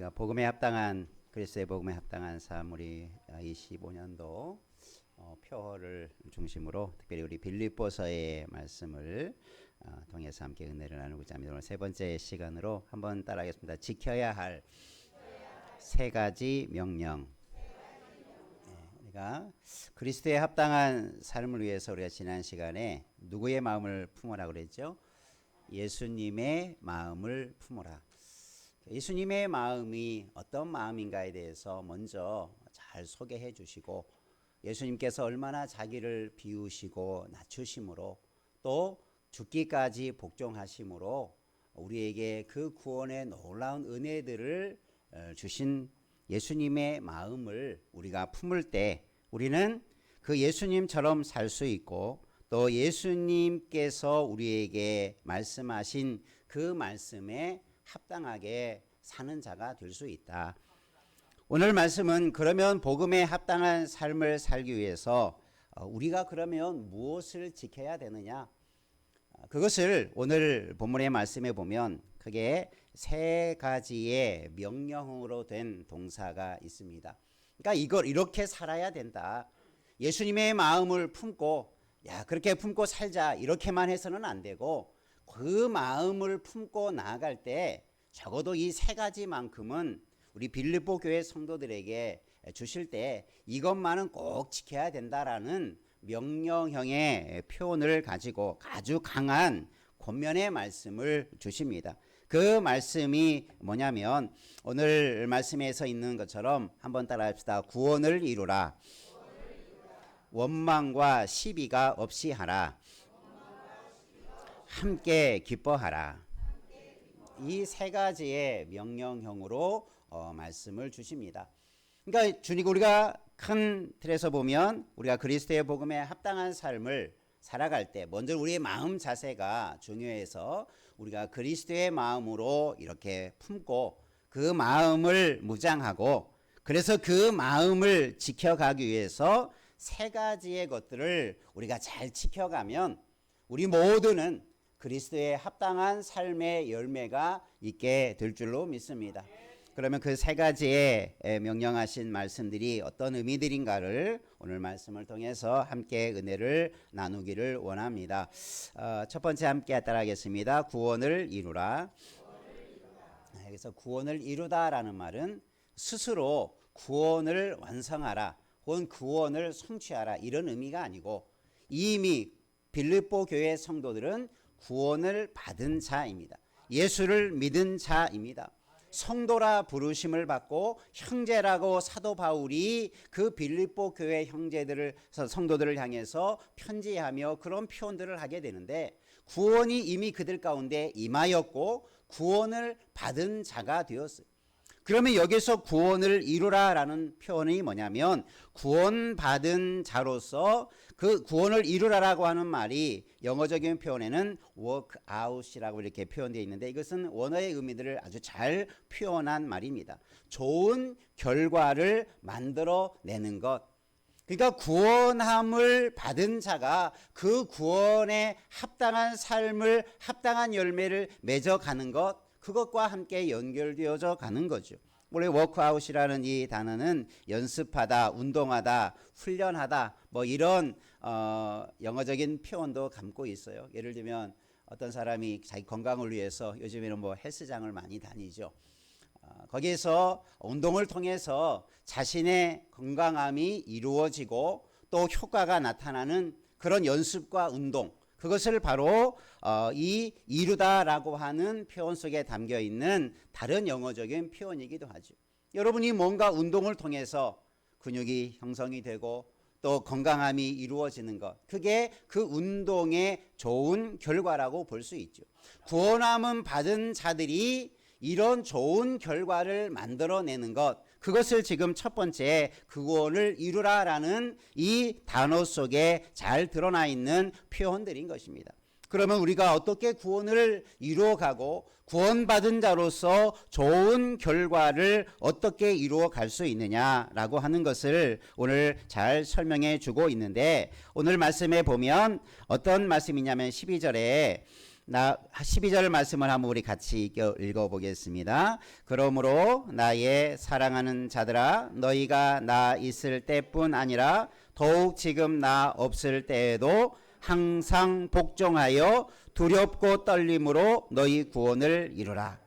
우리가 복음에 합당한 그리스도의 복음에 합당한 삶 우리 25년도 표어를 중심으로 특별히 우리 빌립보서의 말씀을 통해서 함께 은혜를 나누고자 합니다. 오늘 세 번째 시간으로 한번 따라하겠습니다. 지켜야 할 세 가지 명령. 우리가 그리스도에 합당한 삶을 위해서 우리가 지난 시간에 누구의 마음을 품으라 그랬죠? 예수님의 마음을 품으라. 예수님의 마음이 어떤 마음인가에 대해서 먼저 잘 소개해 주시고, 예수님께서 얼마나 자기를 비우시고 낮추심으로 또 죽기까지 복종하심으로 우리에게 그 구원의 놀라운 은혜들을 주신 예수님의 마음을 우리가 품을 때 우리는 그 예수님처럼 살 수 있고, 또 예수님께서 우리에게 말씀하신 그 말씀에 합당하게 사는 자가 될 수 있다. 오늘 말씀은 그러면 복음에 합당한 삶을 살기 위해서 우리가 그러면 무엇을 지켜야 되느냐? 그것을 오늘 본문의 말씀에 보면 크게 세 가지의 명령어로 된 동사가 있습니다. 그러니까 이걸 이렇게 살아야 된다. 예수님의 마음을 품고 그렇게 품고 살자 이렇게만 해서는 안 되고, 그 마음을 품고 나아갈 때 적어도 이 세 가지만큼은 우리 빌립보 교회 성도들에게 주실 때 이것만은 꼭 지켜야 된다라는 명령형의 표현을 가지고 아주 강한 권면의 말씀을 주십니다. 그 말씀이 뭐냐면 오늘 말씀에서 있는 것처럼 한번 따라합시다. 구원을 이루라. 원망과 시비가 없이 하라. 함께 기뻐하라. 이 세 가지의 명령형으로 말씀을 주십니다. 그러니까 주님, 우리가 큰 틀에서 보면 우리가 그리스도의 복음에 합당한 삶을 살아갈 때 먼저 우리의 마음 자세가 중요해서 우리가 그리스도의 마음으로 이렇게 품고 그 마음을 무장하고, 그래서 그 마음을 지켜가기 위해서 세 가지의 것들을 우리가 잘 지켜가면 우리 모두는 그리스도에 합당한 삶의 열매가 있게 될 줄로 믿습니다. 그러면 그 세 가지의 명령하신 말씀들이 어떤 의미들인가를 오늘 말씀을 통해서 함께 은혜를 나누기를 원합니다. 첫 번째 함께 따라하겠습니다. 구원을 이루라. 그래서 구원을 이루다라는 말은 스스로 구원을 완성하라 혹은 구원을 성취하라 이런 의미가 아니고, 이미 빌립보 교회 성도들은 구원을 받은 자입니다. 예수를 믿은 자입니다. 성도라 부르심을 받고 형제라고 사도 바울이 그 빌립보 교회 형제들을, 성도들을 향해서 편지하며 그런 표현들을 하게 되는데, 구원이 이미 그들 가운데 임하였고 구원을 받은 자가 되었어요. 그러면 여기서 구원을 이루라라는 표현이 뭐냐면, 구원받은 자로서 그 구원을 이루라라고 하는 말이 영어적인 표현에는 work out이라고 이렇게 표현되어 있는데, 이것은 원어의 의미들을 아주 잘 표현한 말입니다. 좋은 결과를 만들어내는 것. 그러니까 구원함을 받은 자가 그 구원에 합당한 삶을, 합당한 열매를 맺어가는 것, 그것과 함께 연결되어져 가는 거죠. 원래 워크아웃이라는 이 단어는 연습하다, 운동하다, 훈련하다 뭐 이런 영어적인 표현도 담고 있어요. 예를 들면 어떤 사람이 자기 건강을 위해서 요즘에는 뭐 헬스장을 많이 다니죠. 거기에서 운동을 통해서 자신의 건강함이 이루어지고 또 효과가 나타나는 그런 연습과 운동, 그것을 바로 이 이루다라고 하는 표현 속에 담겨 있는 다른 영어적인 표현이기도 하죠. 여러분이 뭔가 운동을 통해서 근육이 형성이 되고 또 건강함이 이루어지는 것, 그게 그 운동의 좋은 결과라고 볼 수 있죠. 구원함은 받은 자들이 이런 좋은 결과를 만들어내는 것, 그것을 지금 첫 번째 구원을 이루라라는 이 단어 속에 잘 드러나 있는 표현들인 것입니다. 그러면 우리가 어떻게 구원을 이루어가고 구원받은 자로서 좋은 결과를 어떻게 이루어갈 수 있느냐라고 하는 것을 오늘 잘 설명해 주고 있는데, 오늘 말씀에 보면 어떤 말씀이냐면 12절에 나 12절 말씀을 한번 우리 같이 읽어보겠습니다. 그러므로 나의 사랑하는 자들아 너희가 나 있을 때뿐 아니라 더욱 지금 나 없을 때에도 항상 복종하여 두렵고 떨림으로 너희 구원을 이루라.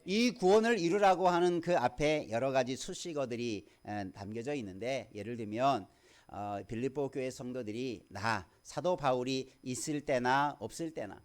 이 구원을 이루라고 하는 그 앞에 여러 가지 수식어들이 담겨져 있는데, 예를 들면 빌립보 교회 성도들이 나 사도 바울이 있을 때나 없을 때나,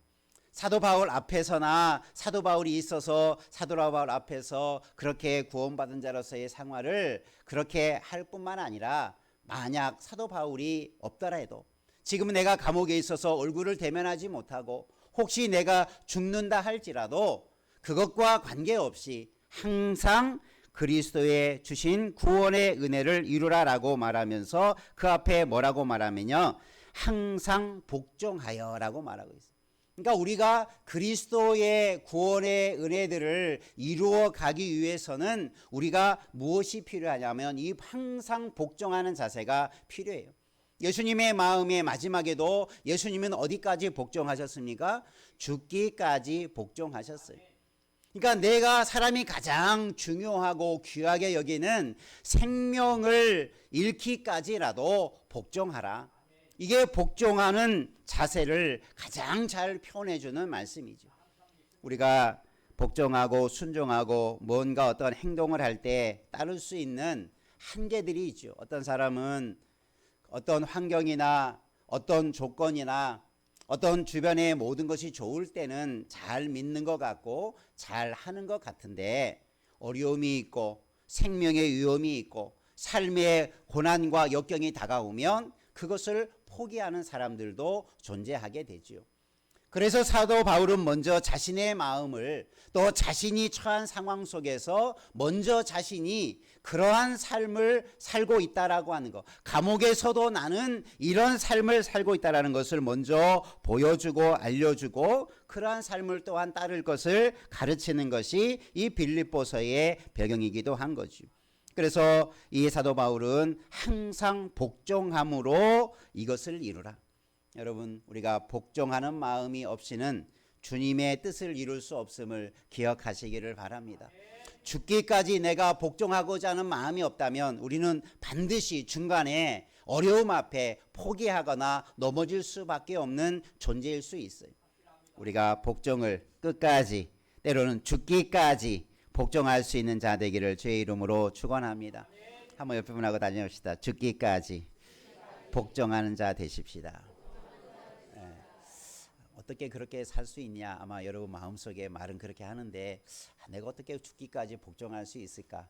사도 바울 앞에서나 사도 바울이 있어서 사도 바울 앞에서 그렇게 구원받은 자로서의 생활을 그렇게 할 뿐만 아니라, 만약 사도 바울이 없더라 해도 지금 내가 감옥에 있어서 얼굴을 대면하지 못하고 혹시 내가 죽는다 할지라도 그것과 관계없이 항상 그리스도의 주신 구원의 은혜를 이루라라고 말하면서 그 앞에 뭐라고 말하면요, 항상 복종하여 라고 말하고 있어요. 그러니까 우리가 그리스도의 구원의 은혜들을 이루어 가기 위해서는 우리가 무엇이 필요하냐면 이 항상 복종하는 자세가 필요해요. 예수님의 마음의 마지막에도 예수님은 어디까지 복종하셨습니까? 죽기까지 복종하셨어요. 그러니까 내가 사람이 가장 중요하고 귀하게 여기는 생명을 잃기까지라도 복종하라. 이게 복종하는 자세를 가장 잘 표현해주는 말씀이죠. 우리가 복종하고 순종하고 뭔가 어떤 행동을 할 때 따를 수 있는 한계들이 있죠. 어떤 사람은 어떤 환경이나 어떤 조건이나 어떤 주변의 모든 것이 좋을 때는 잘 믿는 것 같고 잘 하는 것 같은데, 어려움이 있고 생명의 위험이 있고 삶의 고난과 역경이 다가오면 그것을 포기하는 사람들도 존재하게 되죠. 그래서 사도 바울은 먼저 자신의 마음을, 또 자신이 처한 상황 속에서 먼저 자신이 그러한 삶을 살고 있다라고 하는 것, 감옥에서도 나는 이런 삶을 살고 있다라는 것을 먼저 보여주고 알려주고 그러한 삶을 또한 따를 것을 가르치는 것이 이 빌립보서의 배경이기도 한 거죠. 그래서 이 사도 바울은 항상 복종함으로 이것을 이루라. 여러분, 우리가 복종하는 마음이 없이는 주님의 뜻을 이룰 수 없음을 기억하시기를 바랍니다. 죽기까지 내가 복종하고자 하는 마음이 없다면 우리는 반드시 중간에 어려움 앞에 포기하거나 넘어질 수밖에 없는 존재일 수 있어요. 우리가 복종을 끝까지, 때로는 죽기까지 복종할 수 있는 자 되기를 주의 이름으로 축원합니다. 한번 옆에 분하고 다녀봅시다. 죽기까지 복종하는 자 되십시다. 어떻게 그렇게 살 수 있냐, 아마 여러분 마음속에 말은 그렇게 하는데, 내가 어떻게 죽기까지 복종할 수 있을까?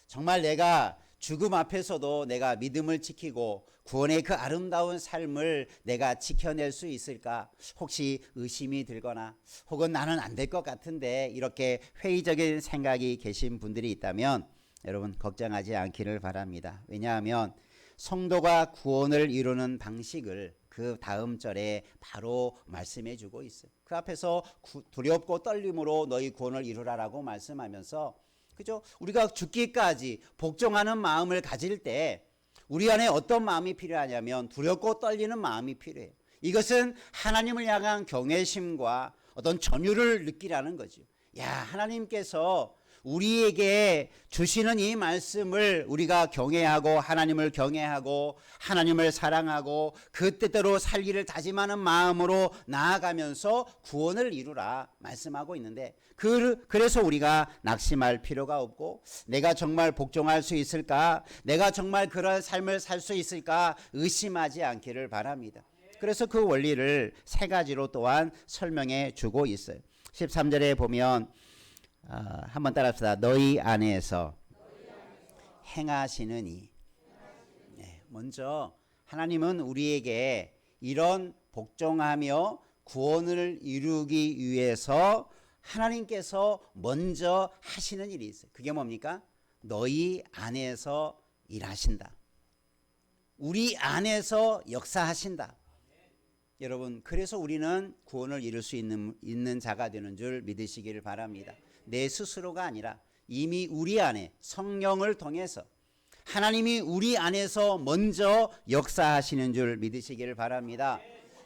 정말 내가 죽음 앞에서도 내가 믿음을 지키고 구원의 그 아름다운 삶을 내가 지켜낼 수 있을까? 혹시 의심이 들거나 혹은 나는 안 될 것 같은데 이렇게 회의적인 생각이 계신 분들이 있다면 여러분 걱정하지 않기를 바랍니다. 왜냐하면 성도가 구원을 이루는 방식을 그 다음 절에 바로 말씀해 주고 있어요. 그 앞에서 두렵고 떨림으로 너희 구원을 이루라라고 말씀하면서, 그죠? 우리가 죽기까지 복종하는 마음을 가질 때 우리 안에 어떤 마음이 필요하냐면 두렵고 떨리는 마음이 필요해요. 이것은 하나님을 향한 경외심과 어떤 전율을 느끼라는 거죠. 야, 하나님께서 우리에게 주시는 이 말씀을 우리가 경외하고 하나님을 경외하고 하나님을 사랑하고 그 뜻대로 살기를 다짐하는 마음으로 나아가면서 구원을 이루라 말씀하고 있는데, 그래서 우리가 낙심할 필요가 없고 내가 정말 복종할 수 있을까, 내가 정말 그런 삶을 살 수 있을까 의심하지 않기를 바랍니다. 그래서 그 원리를 세 가지로 또한 설명해 주고 있어요. 13절에 보면 한번 따라합시다. 너희 안에서 행하시는 이. 네, 먼저 하나님은 우리에게 이런 복종하며 구원을 이루기 위해서 하나님께서 먼저 하시는 일이 있어요. 그게 뭡니까? 너희 안에서 일하신다. 우리 안에서 역사하신다. 여러분, 그래서 우리는 구원을 이룰 수 있는 자가 되는 줄 믿으시기를 바랍니다. 내 스스로가 아니라 이미 우리 안에 성령을 통해서 하나님이 우리 안에서 먼저 역사하시는 줄 믿으시기를 바랍니다.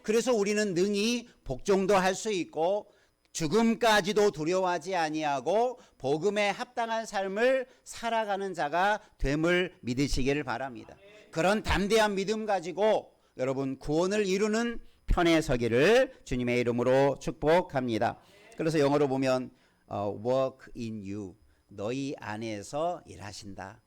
그래서 우리는 능히 복종도 할 수 있고 죽음까지도 두려워하지 아니하고 복음에 합당한 삶을 살아가는 자가 됨을 믿으시기를 바랍니다. 그런 담대한 믿음 가지고 여러분 구원을 이루는 편에 서기를 주님의 이름으로 축복합니다. 그래서 영어로 보면 work in you, 너희 안에서 일하신다.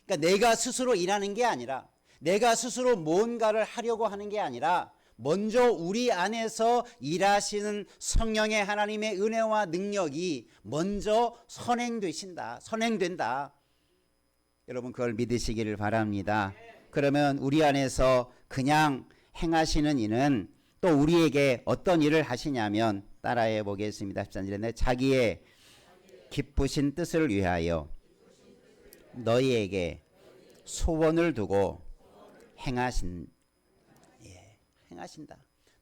그러니까 내가 스스로 일하는 게 아니라, 내가 스스로 뭔가를 하려고 하는 게 아니라 먼저 우리 안에서 일하시는 성령의 하나님의 은혜와 능력이 먼저 선행된다. 여러분 그걸 믿으시기를 바랍니다. 그러면 우리 안에서 그냥 행하시는 이는 또 우리에게 어떤 일을 하시냐면, 따라해 보겠습니다. 13절에 자기의 기쁘신 뜻을 위하여 너희에게 소원을 두고 행하신다.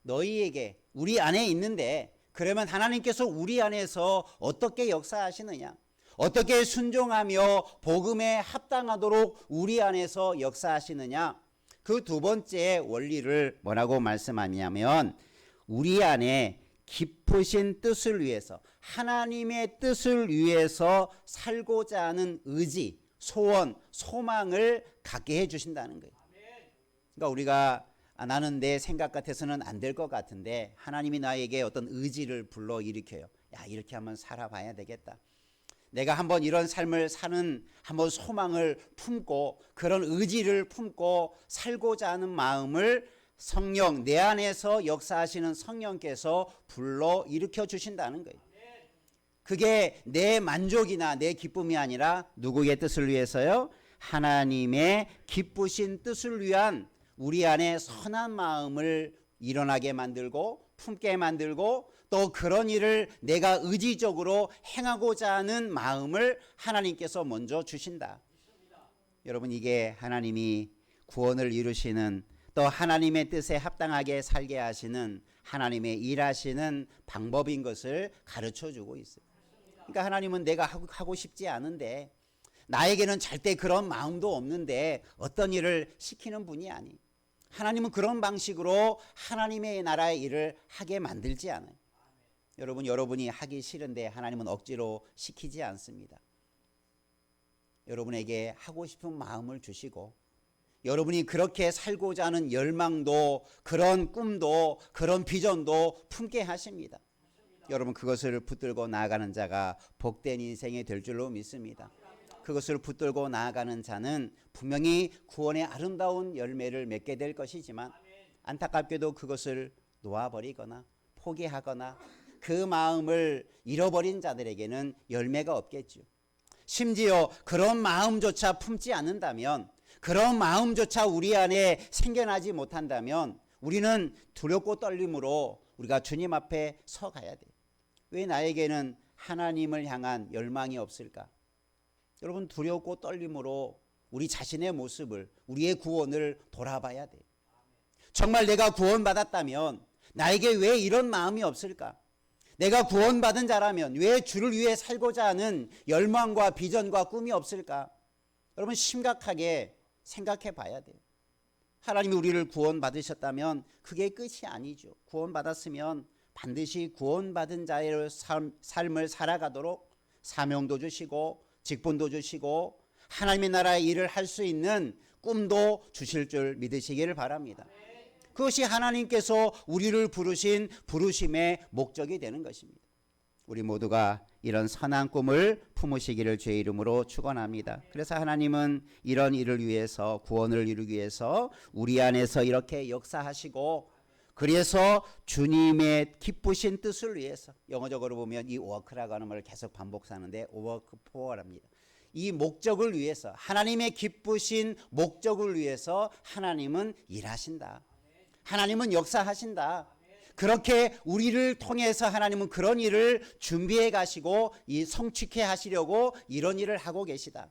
너희에게, 우리 안에 있는데, 그러면 하나님께서 우리 안에서 어떻게 역사하시느냐, 어떻게 순종하며 복음에 합당하도록 우리 안에서 역사하시느냐, 그 두 번째 원리를 뭐라고 말씀하냐면, 우리 안에 깊으신 뜻을 위해서, 하나님의 뜻을 위해서 살고자 하는 의지, 소원, 소망을 갖게 해주신다는 거예요. 그러니까 우리가 나는 내 생각 같아서는 안 될 것 같은데 하나님이 나에게 어떤 의지를 불러일으켜요. 야, 이렇게 한번 살아봐야 되겠다. 내가 한번 이런 삶을 사는 한번 소망을 품고 그런 의지를 품고 살고자 하는 마음을 성령, 내 안에서 역사하시는 성령께서 불러일으켜 주신다는 거예요. 그게 내 만족이나 내 기쁨이 아니라 누구의 뜻을 위해서요? 하나님의 기쁘신 뜻을 위한 우리 안에 선한 마음을 일어나게 만들고 품게 만들고 또 그런 일을 내가 의지적으로 행하고자 하는 마음을 하나님께서 먼저 주신다. 여러분 이게 하나님이 구원을 이루시는, 또 하나님의 뜻에 합당하게 살게 하시는 하나님의 일하시는 방법인 것을 가르쳐 주고 있어요. 그러니까 하나님은 내가 하고 싶지 않은데, 나에게는 절대 그런 마음도 없는데 어떤 일을 시키는 분이 아니. 하나님은 그런 방식으로 하나님의 나라의 일을 하게 만들지 않아요. 여러분이 하기 싫은데 하나님은 억지로 시키지 않습니다. 여러분에게 하고 싶은 마음을 주시고, 여러분이 그렇게 살고자 하는 열망도, 그런 꿈도, 그런 비전도 품게 하십니다. 여러분 그것을 붙들고 나아가는 자가 복된 인생이 될 줄로 믿습니다. 그것을 붙들고 나아가는 자는 분명히 구원의 아름다운 열매를 맺게 될 것이지만, 안타깝게도 그것을 놓아버리거나 포기하거나 그 마음을 잃어버린 자들에게는 열매가 없겠죠. 심지어 그런 마음조차 품지 않는다면, 그런 마음조차 우리 안에 생겨나지 못한다면 우리는 두렵고 떨림으로 우리가 주님 앞에 서 가야 돼요. 왜 나에게는 하나님을 향한 열망이 없을까? 여러분 두렵고 떨림으로 우리 자신의 모습을, 우리의 구원을 돌아봐야 돼요. 정말 내가 구원받았다면 나에게 왜 이런 마음이 없을까? 내가 구원받은 자라면 왜 주를 위해 살고자 하는 열망과 비전과 꿈이 없을까? 여러분 심각하게 생각해 봐야 돼요. 하나님이 우리를 구원받으셨다면 그게 끝이 아니죠. 구원받았으면 반드시 구원받은 자의 삶을 살아가도록 사명도 주시고 직분도 주시고 하나님의 나라의 일을 할 수 있는 꿈도 주실 줄 믿으시기를 바랍니다. 그것이 하나님께서 우리를 부르신 부르심의 목적이 되는 것입니다. 우리 모두가 이런 선한 꿈을 품으시기를 주의 이름으로 축원합니다. 그래서 하나님은 이런 일을 위해서, 구원을 이루기 위해서 우리 안에서 이렇게 역사하시고, 그래서 주님의 기쁘신 뜻을 위해서, 영어적으로 보면 이 work라고 하는 말을 계속 반복하는데 work for랍니다. 이 목적을 위해서, 하나님의 기쁘신 목적을 위해서 하나님은 일하신다. 하나님은 역사하신다. 그렇게 우리를 통해서 하나님은 그런 일을 준비해 가시고 성취케 하시려고 이런 일을 하고 계시다.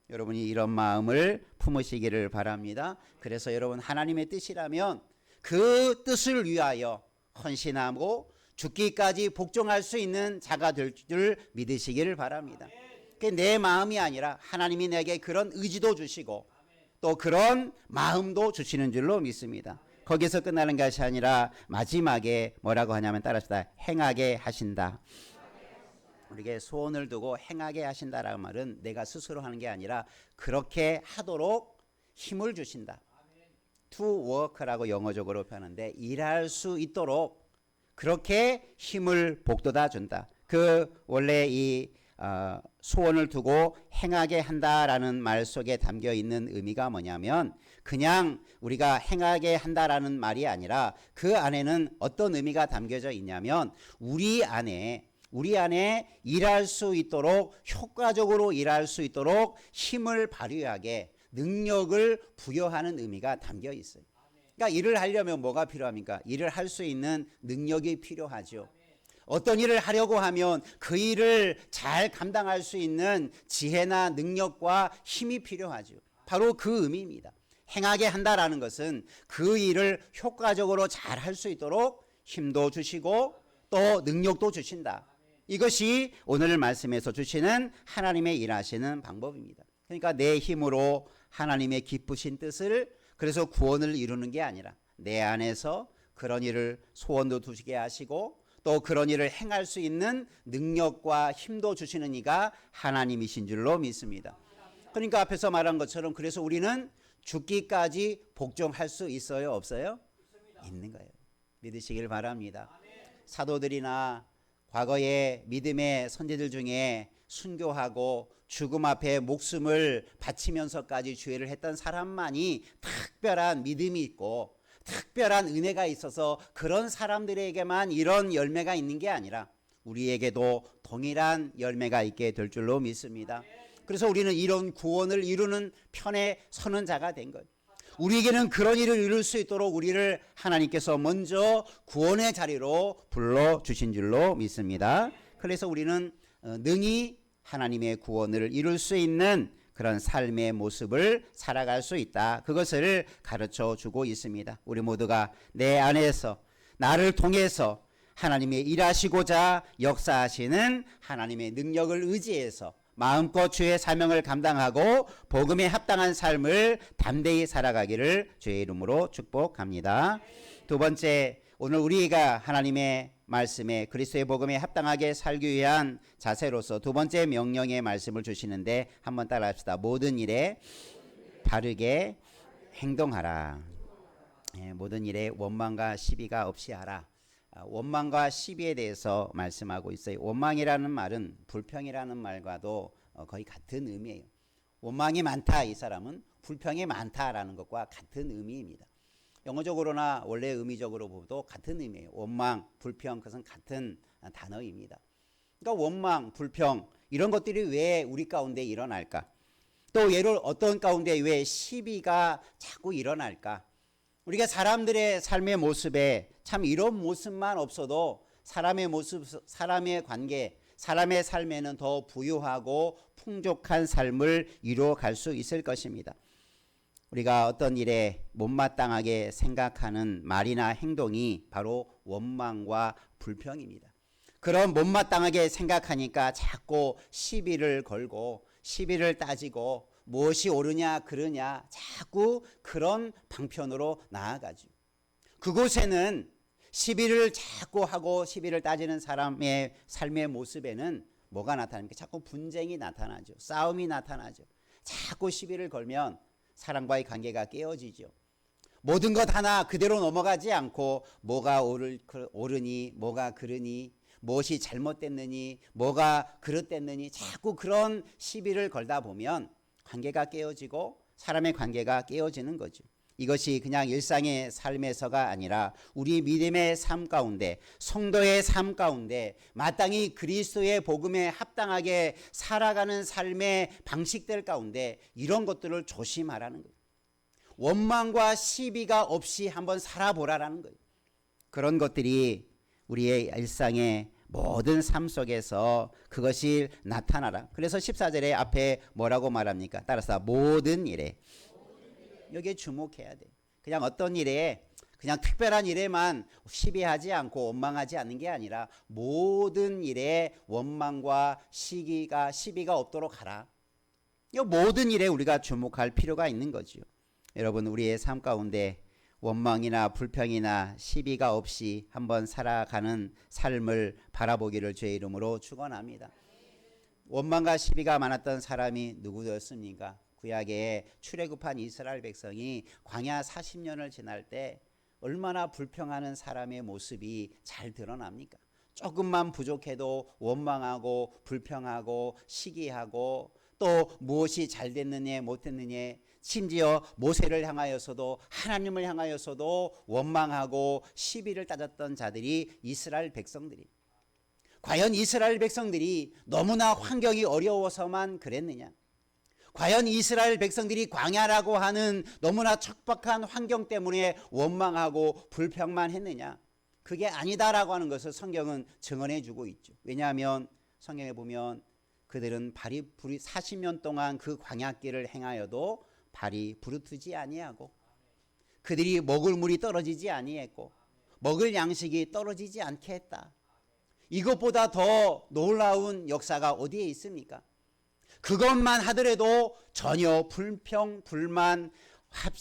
여러분이 이런 마음을 품으시기를 바랍니다. 그래서 여러분 하나님의 뜻이라면 그 뜻을 위하여 헌신하고 죽기까지 복종할 수 있는 자가 될 줄 믿으시기를 바랍니다. 내 마음이 아니라 하나님이 내게 그런 의지도 주시고 또 그런 마음도 주시는 줄로 믿습니다. 거기서 끝나는 것이 아니라 마지막에 뭐라고 하냐면 따라합시다. 행하게 하신다. 우리에게 소원을 두고 행하게 하신다라는 말은 내가 스스로 하는 게 아니라 그렇게 하도록 힘을 주신다. To work라고 영어적으로 표현하는데 일할 수 있도록 그렇게 힘을 복돋아 준다. 그 원래 이 소원을 두고 행하게 한다라는 말 속에 담겨 있는 의미가 뭐냐면 그냥 우리가 행하게 한다라는 말이 아니라 그 안에는 어떤 의미가 담겨져 있냐면 우리 안에 일할 수 있도록 효과적으로 일할 수 있도록 힘을 발휘하게 능력을 부여하는 의미가 담겨 있어요. 그러니까 일을 하려면 뭐가 필요합니까? 일을 할 수 있는 능력이 필요하죠. 어떤 일을 하려고 하면 그 일을 잘 감당할 수 있는 지혜나 능력과 힘이 필요하죠. 바로 그 의미입니다. 행하게 한다라는 것은 그 일을 효과적으로 잘 할 수 있도록 힘도 주시고 또 능력도 주신다. 이것이 오늘 말씀에서 주시는 하나님의 일하시는 방법입니다. 그러니까 내 힘으로 하나님의 기쁘신 뜻을 그래서 구원을 이루는 게 아니라 내 안에서 그런 일을 소원도 두시게 하시고 또 그런 일을 행할 수 있는 능력과 힘도 주시는 이가 하나님이신 줄로 믿습니다. 그러니까 앞에서 말한 것처럼 그래서 우리는 죽기까지 복종할 수 있어요? 없어요? 있는 거예요. 믿으시길 바랍니다. 사도들이나 과거의 믿음의 선제들 중에 순교하고 죽음 앞에 목숨을 바치면서까지 주의를 했던 사람만이 특별한 믿음이 있고 특별한 은혜가 있어서 그런 사람들에게만 이런 열매가 있는 게 아니라 우리에게도 동일한 열매가 있게 될 줄로 믿습니다. 그래서 우리는 이런 구원을 이루는 편에 서는 자가 된 거예요. 우리에게는 그런 일을 이룰 수 있도록 우리를 하나님께서 먼저 구원의 자리로 불러주신 줄로 믿습니다. 그래서 우리는 능히 하나님의 구원을 이룰 수 있는 그런 삶의 모습을 살아갈 수 있다. 그것을 가르쳐 주고 있습니다. 우리 모두가 내 안에서 나를 통해서 하나님의 일하시고자 역사하시는 하나님의 능력을 의지해서 마음껏 주의 사명을 감당하고 복음에 합당한 삶을 담대히 살아가기를 주의 이름으로 축복합니다. 두 번째, 오늘 우리가 하나님의 말씀에 그리스도의 복음에 합당하게 살기 위한 자세로서 두 번째 명령의 말씀을 주시는데 한번 따라합시다. 모든 일에 바르게 행동하라. 모든 일에 원망과 시비가 없이 하라. 원망과 시비에 대해서 말씀하고 있어요. 원망이라는 말은 불평이라는 말과도 거의 같은 의미예요. 원망이 많다 이 사람은 불평이 많다라는 것과 같은 의미입니다. 영어적으로나 원래 의미적으로 보도 같은 의미예요. 원망, 불평 그것은 같은 단어입니다. 그러니까 원망, 불평 이런 것들이 왜 우리 가운데 일어날까? 또 예를 어떤 가운데 왜 시비가 자꾸 일어날까? 우리가 사람들의 삶의 모습에 참 이런 모습만 없어도 사람의 모습, 사람의 관계, 사람의 삶에는 더 부유하고 풍족한 삶을 이루어갈 수 있을 것입니다. 우리가 어떤 일에 못마땅하게 생각하는 말이나 행동이 바로 원망과 불평입니다. 그런 못마땅하게 생각하니까 자꾸 시비를 걸고 시비를 따지고 무엇이 옳으냐 그르냐 자꾸 그런 방편으로 나아가죠. 그곳에는 시비를 자꾸 하고 시비를 따지는 사람의 삶의 모습에는 뭐가 나타납니까? 자꾸 분쟁이 나타나죠. 싸움이 나타나죠. 자꾸 시비를 걸면 사람과의 관계가 깨어지죠. 모든 것 하나 그대로 넘어가지 않고 뭐가 옳으니 뭐가 그르니 무엇이 잘못됐느니 뭐가 그릇됐느니 자꾸 그런 시비를 걸다 보면 관계가 깨어지고 사람의 관계가 깨어지는 거죠. 이것이 그냥 일상의 삶에서가 아니라 우리 믿음의 삶 가운데 성도의 삶 가운데 마땅히 그리스도의 복음에 합당하게 살아가는 삶의 방식들 가운데 이런 것들을 조심하라는 거예요. 원망과 시비가 없이 한번 살아보라라는 거예요. 그런 것들이 우리의 일상의 모든 삶 속에서 그것이 나타나라. 그래서 14절에 앞에 뭐라고 말합니까? 따라서 모든 일에 여기에 주목해야 돼. 그냥 어떤 일에 그냥 특별한 일에만 시비하지 않고 원망하지 않는 게 아니라 모든 일에 원망과 시비가 없도록 하라. 이 모든 일에 우리가 주목할 필요가 있는 거죠. 여러분 우리의 삶 가운데 원망이나 불평이나 시비가 없이 한번 살아가는 삶을 바라보기를 주의 이름으로 축원합니다. 원망과 시비가 많았던 사람이 누구였습니까? 구약에 출애굽한 이스라엘 백성이 광야 40년을 지날 때 얼마나 불평하는 사람의 모습이 잘 드러납니까? 조금만 부족해도 원망하고 불평하고 시기하고 또 무엇이 잘 됐느냐 못 됐느냐, 심지어 모세를 향하여서도 하나님을 향하여서도 원망하고 시비를 따졌던 자들이 이스라엘 백성들이, 과연 이스라엘 백성들이 너무나 환경이 어려워서만 그랬느냐? 과연 이스라엘 백성들이 광야라고 하는 너무나 척박한 환경 때문에 원망하고 불평만 했느냐? 그게 아니다라고 하는 것을 성경은 증언해 주고 있죠. 왜냐하면 성경에 보면 그들은 발이 40년 동안 그 광야길을 행하여도 발이 부르트지 아니하고, 그들이 먹을 물이 떨어지지 아니했고 먹을 양식이 떨어지지 않게 했다. 이것보다 더 놀라운 역사가 어디에 있습니까? 그것만 하더라도 전혀 불평 불만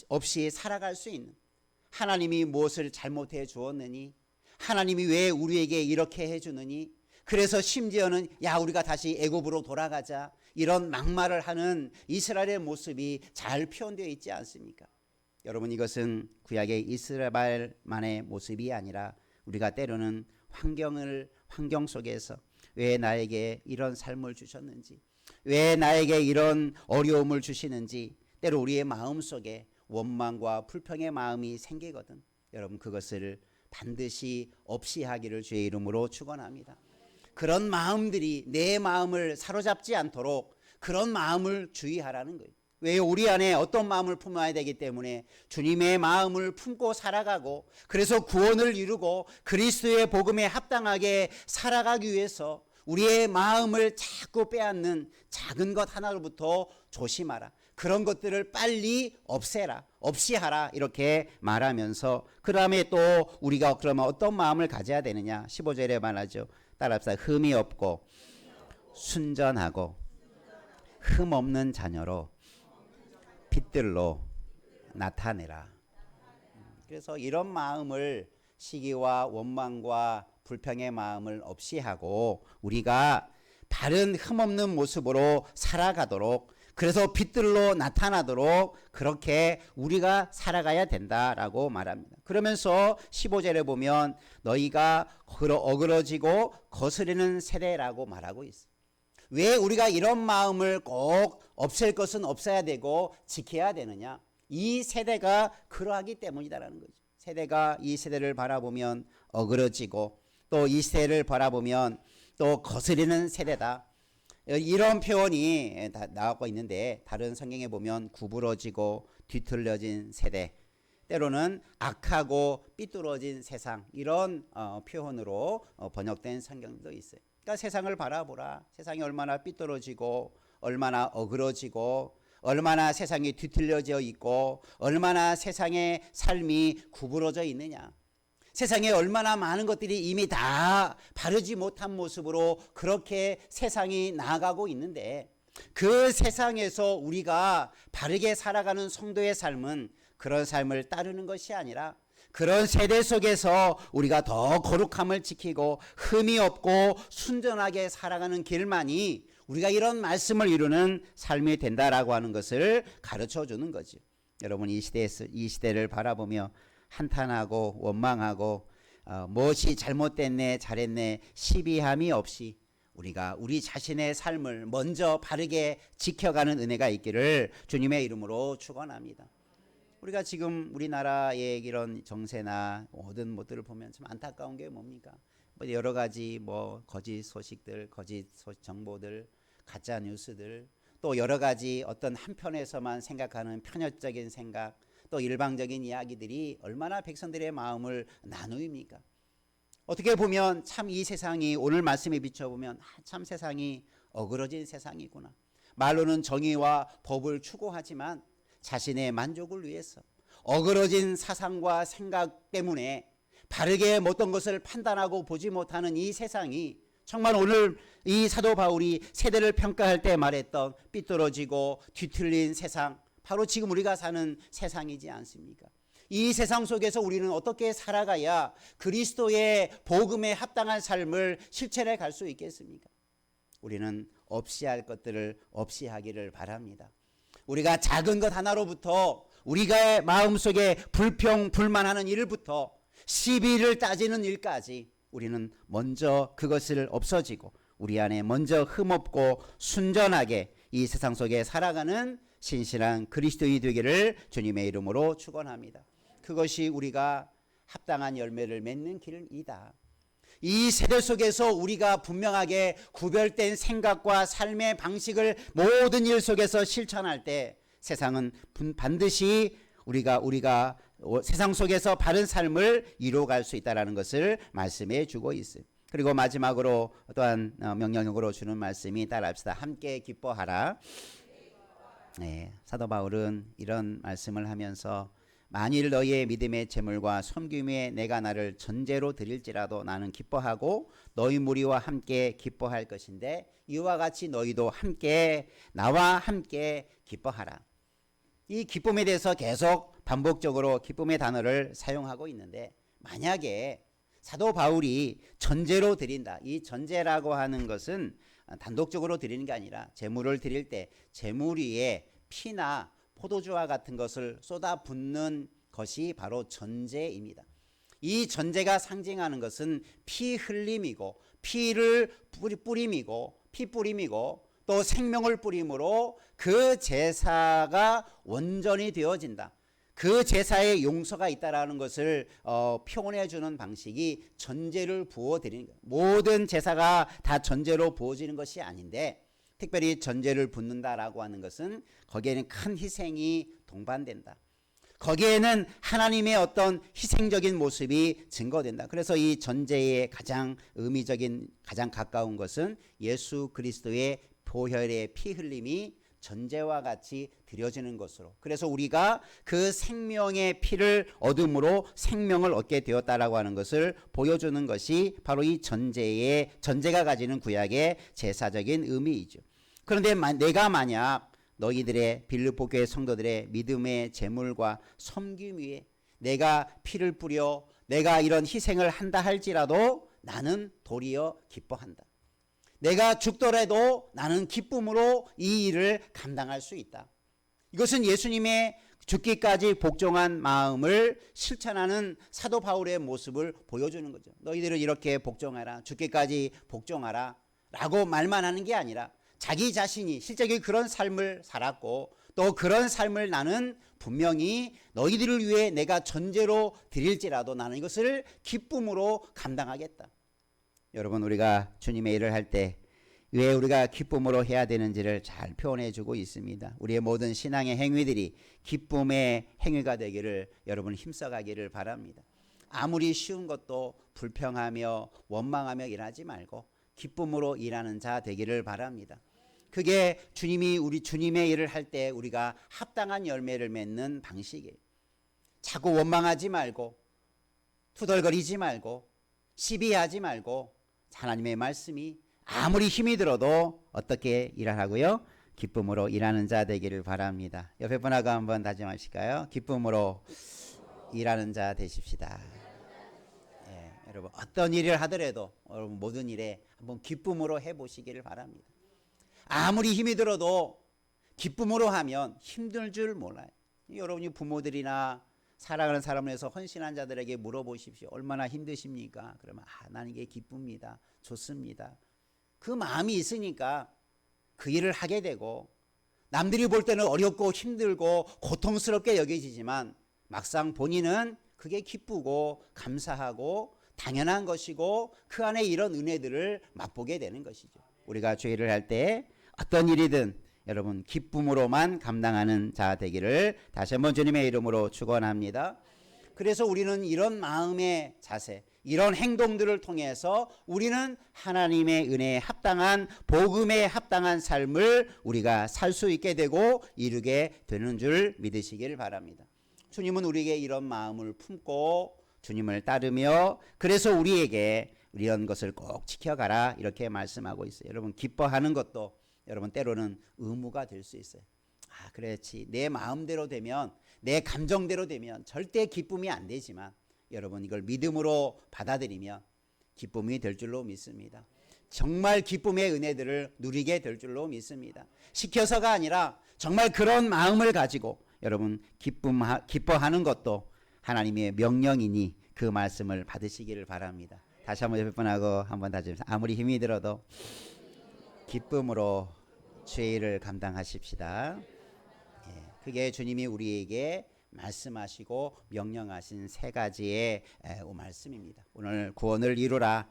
없이 살아갈 수 있는, 하나님이 무엇을 잘못해 주었느니, 하나님이 왜 우리에게 이렇게 해주느니, 그래서 심지어는 야 우리가 다시 애굽으로 돌아가자, 이런 막말을 하는 이스라엘의 모습이 잘 표현되어 있지 않습니까? 여러분, 이것은 구약의 이스라엘만의 모습이 아니라 우리가 때로는 환경 속에서 왜 나에게 이런 삶을 주셨는지, 왜 나에게 이런 어려움을 주시는지 때로 우리의 마음속에 원망과 불평의 마음이 생기거든. 여러분, 그것을 반드시 없이 하기를 주의 이름으로 축원합니다. 그런 마음들이 내 마음을 사로잡지 않도록 그런 마음을 주의하라는 거예요. 왜? 우리 안에 어떤 마음을 품어야 되기 때문에 주님의 마음을 품고 살아가고, 그래서 구원을 이루고 그리스도의 복음에 합당하게 살아가기 위해서 우리의 마음을 자꾸 빼앗는 작은 것 하나로부터 조심하라. 그런 것들을 빨리 없애라, 없이 하라, 이렇게 말하면서 그 다음에 또 우리가 그러면 어떤 마음을 가져야 되느냐? 15절에 말하죠. 따라합시다. 흠이 없고 순전하고 흠 없는 자녀로 빛들로 나타내라. 그래서 이런 마음을, 시기와 원망과 불평의 마음을 없이 하고 우리가 바른 흠없는 모습으로 살아가도록, 그래서 빛들로 나타나도록 그렇게 우리가 살아가야 된다라고 말합니다. 그러면서 15절에 보면 너희가 어그러지고 거스르는 세대라고 말하고 있어요. 왜 우리가 이런 마음을 꼭 없앨 것은 없어야 되고 지켜야 되느냐? 이 세대가 그러하기 때문이다라는 거죠. 세대가 이 세대를 바라보면 어그러지고 또 이 세대를 바라보면 또 거스르는 세대다. 이런 표현이 나오고 있는데 다른 성경에 보면 구부러지고 뒤틀려진 세대, 때로는 악하고 삐뚤어진 세상, 이런 표현으로 번역된 성경도 있어요. 그러니까 세상을 바라보라. 세상이 얼마나 삐뚤어지고 얼마나 어그러지고 얼마나 세상이 뒤틀려져 있고 얼마나 세상의 삶이 구부러져 있느냐. 세상에 얼마나 많은 것들이 이미 다 바르지 못한 모습으로 그렇게 세상이 나아가고 있는데, 그 세상에서 우리가 바르게 살아가는 성도의 삶은 그런 삶을 따르는 것이 아니라 그런 세대 속에서 우리가 더 거룩함을 지키고 흠이 없고 순전하게 살아가는 길만이 우리가 이런 말씀을 이루는 삶이 된다라고 하는 것을 가르쳐 주는 거죠. 여러분, 이 시대를 바라보며 한탄하고 원망하고 무엇이 잘못됐네 잘했네 시비함이 없이 우리가 우리 자신의 삶을 먼저 바르게 지켜가는 은혜가 있기를 주님의 이름으로 축원합니다. 우리가 지금 우리나라의 이런 정세나 모든 것들을 보면 참 안타까운 게 뭡니까? 여러 가지 거짓 소식들, 거짓 정보들, 가짜 뉴스들, 또 여러 가지 어떤 한편에서만 생각하는 편협적인 생각, 또 일방적인 이야기들이 얼마나 백성들의 마음을 나누입니까? 어떻게 보면 참 이 세상이, 오늘 말씀에 비춰보면 참 세상이 어그러진 세상이구나. 말로는 정의와 법을 추구하지만 자신의 만족을 위해서 어그러진 사상과 생각 때문에 바르게 어떤 것을 판단하고 보지 못하는 이 세상이 정말 오늘 이 사도 바울이 세대를 평가할 때 말했던 삐뚤어지고 뒤틀린 세상, 바로 지금 우리가 사는 세상이지 않습니까? 이 세상 속에서 우리는 어떻게 살아가야 그리스도의 복음에 합당한 삶을 실천해 갈 수 있겠습니까? 우리는 없이 할 것들을 없이 하기를 바랍니다. 우리가 작은 것 하나로부터 우리가 마음속에 불평 불만하는 일부터 시비를 따지는 일까지 우리는 먼저 그것을 없어지고 우리 안에 먼저 흠없고 순전하게 이 세상 속에 살아가는 신실한 그리스도인이 되기를 주님의 이름으로 축원합니다. 그것이 우리가 합당한 열매를 맺는 길이다. 이 세대 속에서 우리가 분명하게 구별된 생각과 삶의 방식을 모든 일 속에서 실천할 때 세상은 반드시 우리가 세상 속에서 바른 삶을 이루어갈 수 있다는 것을 말씀해 주고 있습니다. 그리고 마지막으로 또한 명령형으로 주는 말씀이 따라합시다. 함께 기뻐하라. 네, 사도 바울은 이런 말씀을 하면서 만일 너희의 믿음의 제물과 섬김에 내가 나를 전제로 드릴지라도 나는 기뻐하고 너희 무리와 함께 기뻐할 것인데 이와 같이 너희도 함께 나와 함께 기뻐하라. 이 기쁨에 대해서 계속 반복적으로 기쁨의 단어를 사용하고 있는데 만약에 사도 바울이 전제로 드린다. 이 전제라고 하는 것은 단독적으로 드리는 게 아니라 제물을 드릴 때 제물 위에 피나 포도주와 같은 것을 쏟아붓는 것이 바로 전제입니다. 이 전제가 상징하는 것은 피 흘림이고 피를 뿌림이고 피 뿌림이고 또 생명을 뿌림으로 그 제사가 온전히 되어진다. 그 제사에 용서가 있다라는 것을 표현해 주는 방식이 전제를 부어 드리는 거예요. 모든 제사가 다 전제로 부어지는 것이 아닌데 특별히 전제를 붓는다라고 하는 것은 거기에는 큰 희생이 동반된다. 거기에는 하나님의 어떤 희생적인 모습이 증거된다. 그래서 이 전제의 가장 의미적인 가장 가까운 것은 예수 그리스도의 보혈의 피 흘림이 전제와 같이 드려지는 것으로, 그래서 우리가 그 생명의 피를 얻음으로 생명을 얻게 되었다라고 하는 것을 보여주는 것이 바로 이 전제가 가지는 구약의 제사적인 의미이죠. 그런데 내가 만약 너희들의 빌립보 교회 성도들의 믿음의 제물과 섬김 위에 내가 피를 뿌려 내가 이런 희생을 한다 할지라도 나는 도리어 기뻐한다. 내가 죽더라도 나는 기쁨으로 이 일을 감당할 수 있다. 이것은 예수님의 죽기까지 복종한 마음을 실천하는 사도 바울의 모습을 보여주는 거죠. 너희들은 이렇게 복종하라, 죽기까지 복종하라 라고 말만 하는 게 아니라 자기 자신이 실제로 그런 삶을 살았고 또 그런 삶을 나는 분명히 너희들을 위해 내가 전제로 드릴지라도 나는 이것을 기쁨으로 감당하겠다. 여러분, 우리가 주님의 일을 할 때 왜 우리가 기쁨으로 해야 되는지를 잘 표현해 주고 있습니다. 우리의 모든 신앙의 행위들이 기쁨의 행위가 되기를 여러분 힘써가기를 바랍니다. 아무리 쉬운 것도 불평하며 원망하며 일하지 말고 기쁨으로 일하는 자 되기를 바랍니다. 그게 우리 주님의 일을 할 때 우리가 합당한 열매를 맺는 방식이에요. 자꾸 원망하지 말고 투덜거리지 말고 시비하지 말고 하나님의 말씀이 아무리 힘이 들어도 어떻게 일하라고요? 기쁨으로 일하는 자 되기를 바랍니다. 옆에 분하고 한번 다짐하실까요? 기쁨으로 일하는 자 되십시다. 예, 여러분 어떤 일을 하더라도 여러분 모든 일에 한번 기쁨으로 해보시기를 바랍니다. 아무리 힘이 들어도 기쁨으로 하면 힘들 줄 몰라요. 여러분이 부모들이나 사랑하는 사람을 위해서 헌신한 자들에게 물어보십시오. 얼마나 힘드십니까? 그러면 나는 이게 기쁩니다. 좋습니다. 그 마음이 있으니까 그 일을 하게 되고 남들이 볼 때는 어렵고 힘들고 고통스럽게 여겨지지만 막상 본인은 그게 기쁘고 감사하고 당연한 것이고 그 안에 이런 은혜들을 맛보게 되는 것이죠. 우리가 주일을 할 때 어떤 일이든 여러분 기쁨으로만 감당하는 자 되기를 다시 한번 주님의 이름으로 축원합니다. 그래서 우리는 이런 마음의 자세, 이런 행동들을 통해서 우리는 하나님의 은혜에 합당한 복음에 합당한 삶을 우리가 살 수 있게 되고 이루게 되는 줄 믿으시길 바랍니다. 주님은 우리에게 이런 마음을 품고 주님을 따르며 그래서 우리에게 이런 것을 꼭 지켜가라 이렇게 말씀하고 있어요. 여러분 기뻐하는 것도 여러분 때로는 의무가 될 수 있어요. 그렇지. 내 마음대로 되면, 내 감정대로 되면 절대 기쁨이 안 되지만 여러분 이걸 믿음으로 받아들이면 기쁨이 될 줄로 믿습니다. 정말 기쁨의 은혜들을 누리게 될 줄로 믿습니다. 시켜서가 아니라 정말 그런 마음을 가지고 여러분 기뻐하는 것도 하나님의 명령이니 그 말씀을 받으시기를 바랍니다. 다시 한번 몇 번 하고 한번 다시 아무리 힘이 들어도 기쁨으로 죄를 감당하십시다. 그게 주님이 우리에게 말씀하시고 명령하신 세 가지의 말씀입니다. 오늘 구원을 이루라.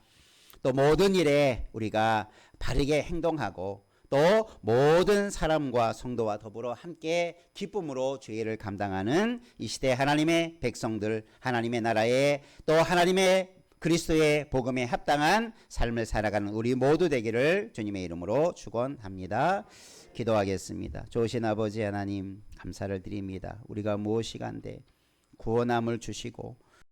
또 모든 일에 우리가 바르게 행동하고 또 모든 사람과 성도와 더불어 함께 기쁨으로 죄를 감당하는 이 시대 하나님의 백성들, 하나님의 나라에 또 하나님의 그리스도의 복음에 합당한 삶을 살아가는 우리 모두 되기를 주님의 이름으로 축원합니다. 기도하겠습니다. 좋으신 아버지 하나님 감사를 드립니다. 우리가 무엇이간데 구원함을 주시고